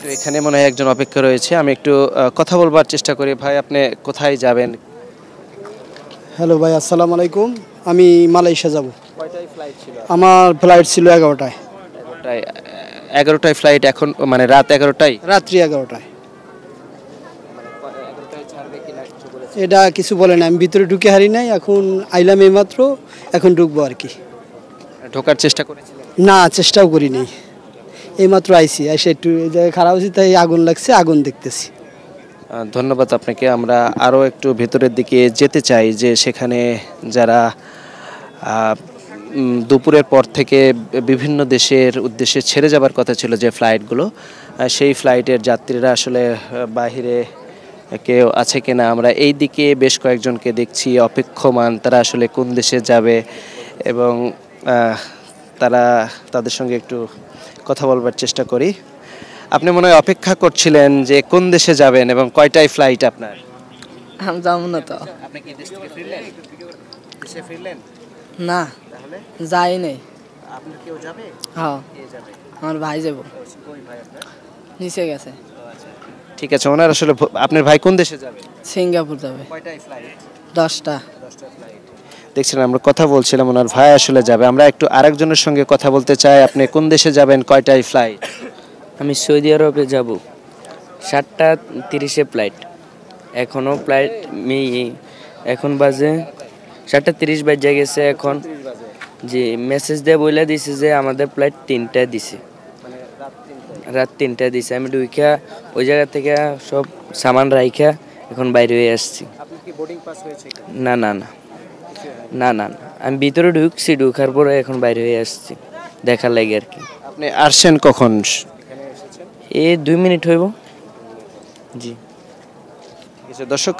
তো এখানে মনে হয় একজন অপেক্ষা রয়েছে, আমি একটু কথা বলবার চেষ্টা করি। ভাই, আপনি কোথায় যাবেন? হ্যালো ভাই, আসসালামু আলাইকুম। আমি মালয়েশিয়া যাব। কয়টায় ফ্লাইট ছিল? আমার ফ্লাইট ছিল 11টায়। 11টায়? 11টায় ফ্লাইট এখন, মানে রাত 11টায়? রাত্রি 11টায়। মানে 11টায় ছাড়বে কিনা কিছু বলেছে? এটা কিছু বলে না, আমি ভিতরে ঢুকে হারি নাই, এখন আইলাম এইমাত্র, এখন ঢুকবো আর কি। ঢোকার চেষ্টা করেছিলেন? না, চেষ্টাও করি নাই, এইমাত্র আইসি, এসে একটু এই জায়গায় খারাপ হয়েছি, তাই আগুন লাগছে, আগুন দেখতেছি। ধন্যবাদ আপনাকে। আমরা আরও একটু ভেতরের দিকে যেতে চাই, যে সেখানে যারা দুপুরের পর থেকে বিভিন্ন দেশের উদ্দেশ্যে ছেড়ে যাবার কথা ছিল যে ফ্লাইটগুলো, সেই ফ্লাইটের যাত্রীরা আসলে বাহিরে কেউ আছে কিনা। আমরা এই দিকে বেশ কয়েকজনকে দেখছি অপেক্ষমান, তারা আসলে কোন দেশে যাবে, এবং তারা তাদের সঙ্গে একটু কথা বলবার চেষ্টা করি। আপনি মনে হয় অপেক্ষা করছিলেন যে কোন দেশে যাবেন এবং কয়টায় ফ্লাইট আপনার? আমি যাবো না তো। আপনি কি দেশ থেকে ফিরলেন? দেশে ফিরলেন? না, তাহলে যাই নাই। আপনার কেউ যাবে? হ্যাঁ, কে যাবে? আমার ভাই যাবো, কই ভাই আপনার? নিচে গেছে। ঠিক আছে, ওনার আসলে আপনার ভাই কোন দেশে যাবে? সিঙ্গাপুর যাবে। কয়টায় ফ্লাইট? 10টা। 10টা ফ্লাইট। দেখছেন, আমরা কথা বলছিলাম, ওনার ভাই আসলে যাবে। আমরা একটু আরেকজনের সঙ্গে কথা বলতে চাই। আপনি কোন দেশে যাবেন, কয়টায় ফ্লাইট? আমি সৌদি আরবে যাব, 7টা 30-এ ফ্লাইট। এখনও ফ্লাইট এখন বাজে 7টা 30 বাজে গেছে এখন। যে মেসেজ দিয়ে বলে দিছে যে আমাদের ফ্লাইট 3টায় দিছে, রাত 3টায় দিছে। আমি ঢুইকা ওই জায়গা থেকে সব সামান রাইখা এখন বাইরে হয়ে আসছি। না না না না না না, আমি ভিতরে ঢুকছি, ঢুকার পরে এখন বাইরে হয়ে আসছি দেখার লাগে আর কি। আপনি আসছেন কখন? এই 2 মিনিট হইব। জি। ঠিক আছে দর্শক,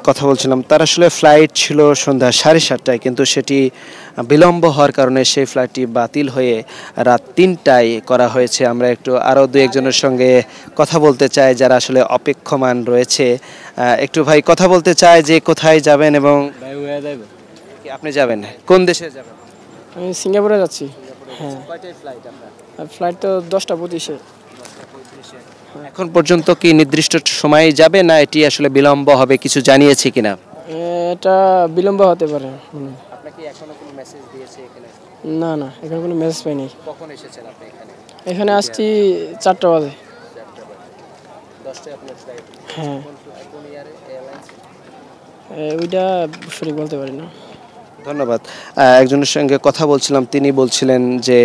কথা বলছিলাম, তার আসলে ফ্লাইট ছিল সন্ধ্যা 7:30টায়, কিন্তু সেটি বিলম্ব হওয়ার কারণে সেই ফ্লাইটটি বাতিল হয়ে রাত 3টায় করা হয়েছে। আমরা একটু আরও দু একজনের সঙ্গে কথা বলতে চাই যারা আসলে অপেক্ষমান রয়েছে। একটু ভাই কথা বলতে চাই যে কোথায় যাবেন এবং আপনি যাবেন কোন দেশে যাবেন? আমি সিঙ্গাপুরে যাচ্ছি। হ্যাঁ, কয়টায় ফ্লাইট আপনার? ফ্লাইট তো 10টা 25-এ। এখন পর্যন্ত কি নির্দিষ্ট সময়ে যাবে, না এটি আসলে বিলম্ব হবে, কিছু জানিয়েছে কিনা? এটা বিলম্ব হতে পারে। আপনাকে এখনো কোনো মেসেজ দিয়েছে এখানে? না না, এখানে কোনো মেসেজ পাইনি। কখন এসেছেন আপনি এখানে? এখানে আসছি 4টা বাজে। 10টায় আপনার ফ্লাইট? হ্যাঁ, কোন ইয়ারে, এয়ারলাইন্স? ওইটা সঠিক বলতে পারি না। ধন্যবাদ। একজনের সঙ্গে কথা বলছিলাম, তিনি বলছিলেন যে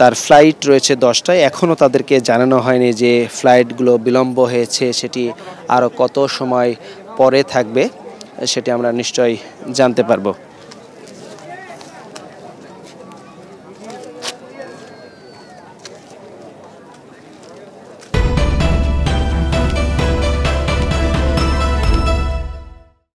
তার ফ্লাইট রয়েছে 10টায়, এখনও তাদেরকে জানানো হয়নি যে ফ্লাইটগুলো বিলম্ব হয়েছে, সেটি আরও কত সময় পরে থাকবে, সেটি আমরা নিশ্চয়ই জানতে পারবো।